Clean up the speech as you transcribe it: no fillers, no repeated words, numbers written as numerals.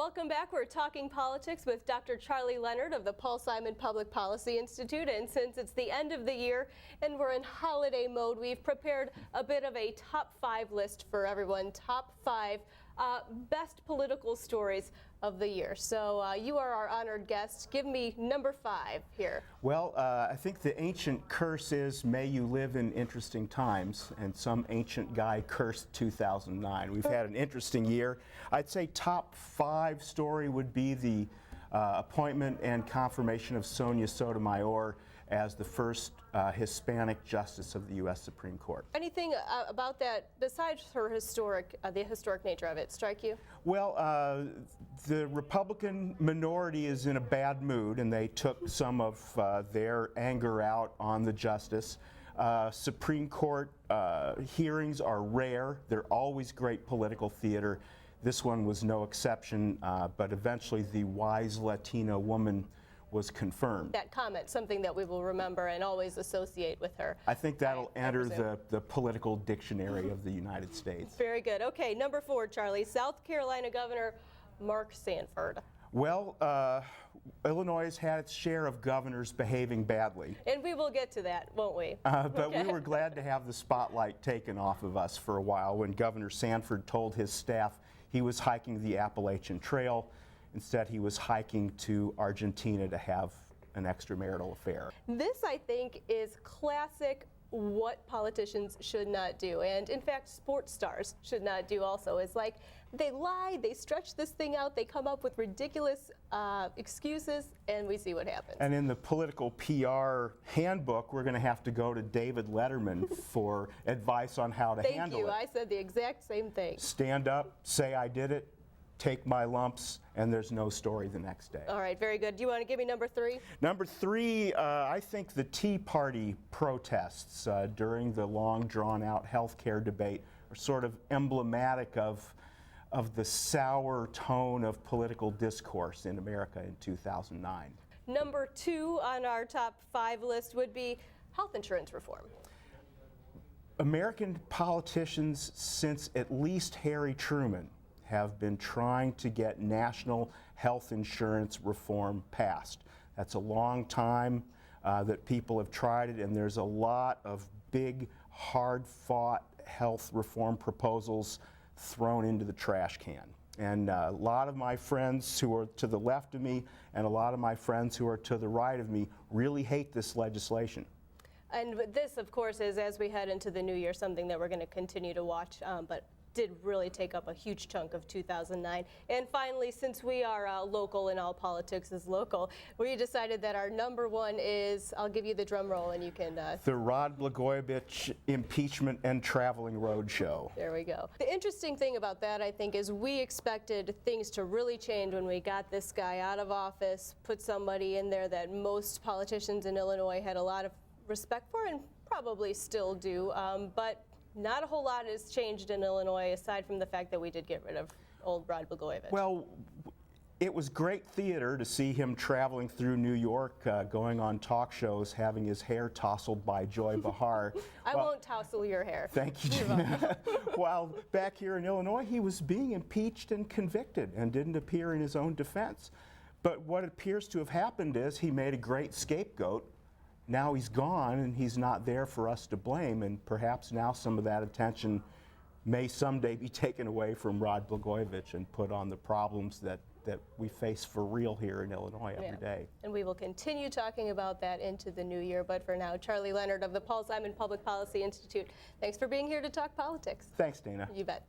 Welcome back. We're talking politics with Dr. Charlie Leonard of the Paul Simon Public Policy Institute. And since it's the end of the year and we're in holiday mode, we've prepared a bit of a top 5 list for everyone. Top 5 best political stories of the year. So you are our honored guest. Give me number 5 here. Well, I think the ancient curse is, may you live in interesting times, and some ancient guy cursed 2009. We've had an interesting year. I'd say top 5 story would be the appointment and confirmation of Sonia Sotomayor as the first Hispanic justice of the U.S. Supreme Court. Anything about that besides her the historic nature of it strike you? Well, the Republican minority is in a bad mood, and they took some of their anger out on the justice. Supreme Court hearings are rare. They're always great political theater. This one was no exception, but eventually the wise Latino woman was confirmed. That comment, something that we will remember and always associate with her. I think that'll enter the political dictionary of the United States. Very good. Okay, number 4, Charlie. South Carolina Governor Mark Sanford. Well, Illinois has had its share of governors behaving badly. And we will get to that, won't we? But we were glad to have the spotlight taken off of us for a while when Governor Sanford told his staff he was hiking the Appalachian Trail. Instead, he was hiking to Argentina to have an extramarital affair. This, I think, is classic what politicians should not do, and in fact, sports stars should not do also. It's like they lie, they stretch this thing out, they come up with ridiculous excuses, and we see what happens. And in the political PR handbook, we're going to have to go to David Letterman for advice on how to handle it. Thank you. I said the exact same thing. Stand up, say I did it, take my lumps, and there's no story the next day. All right, very good. Do you want to give me number 3? Number 3, I think the Tea Party protests during the long drawn-out health care debate are sort of emblematic of the sour tone of political discourse in America in 2009. Number 2 on our top 5 list would be health insurance reform. American politicians, since at least Harry Truman, have been trying to get national health insurance reform passed. That's a long time that people have tried it, and there's a lot of big, hard-fought health reform proposals thrown into the trash can. And a lot of my friends who are to the left of me and a lot of my friends who are to the right of me really hate this legislation. And this, of course, is, as we head into the new year, something that we're going to continue to watch, but did really take up a huge chunk of 2009. And finally, since we are local and all politics is local, we decided that our number 1 is, I'll give you the drum roll and you can... the Rod Blagojevich impeachment and traveling roadshow. There we go. The interesting thing about that, I think, is we expected things to really change when we got this guy out of office, put somebody in there that most politicians in Illinois had a lot of respect for and probably still do, but not a whole lot has changed in Illinois aside from the fact that we did get rid of old Rod Blagojevich. Well, it was great theater to see him traveling through New York, going on talk shows, having his hair tousled by Joy Behar. I won't tousle your hair. Thank you, Gina. While back here in Illinois, he was being impeached and convicted and didn't appear in his own defense. But what appears to have happened is he made a great scapegoat. Now he's gone and he's not there for us to blame, and perhaps now some of that attention may someday be taken away from Rod Blagojevich and put on the problems that we face for real here in Illinois every day. And we will continue talking about that into the new year, but for now, Charlie Leonard of the Paul Simon Public Policy Institute, thanks for being here to talk politics. Thanks, Dana. You bet.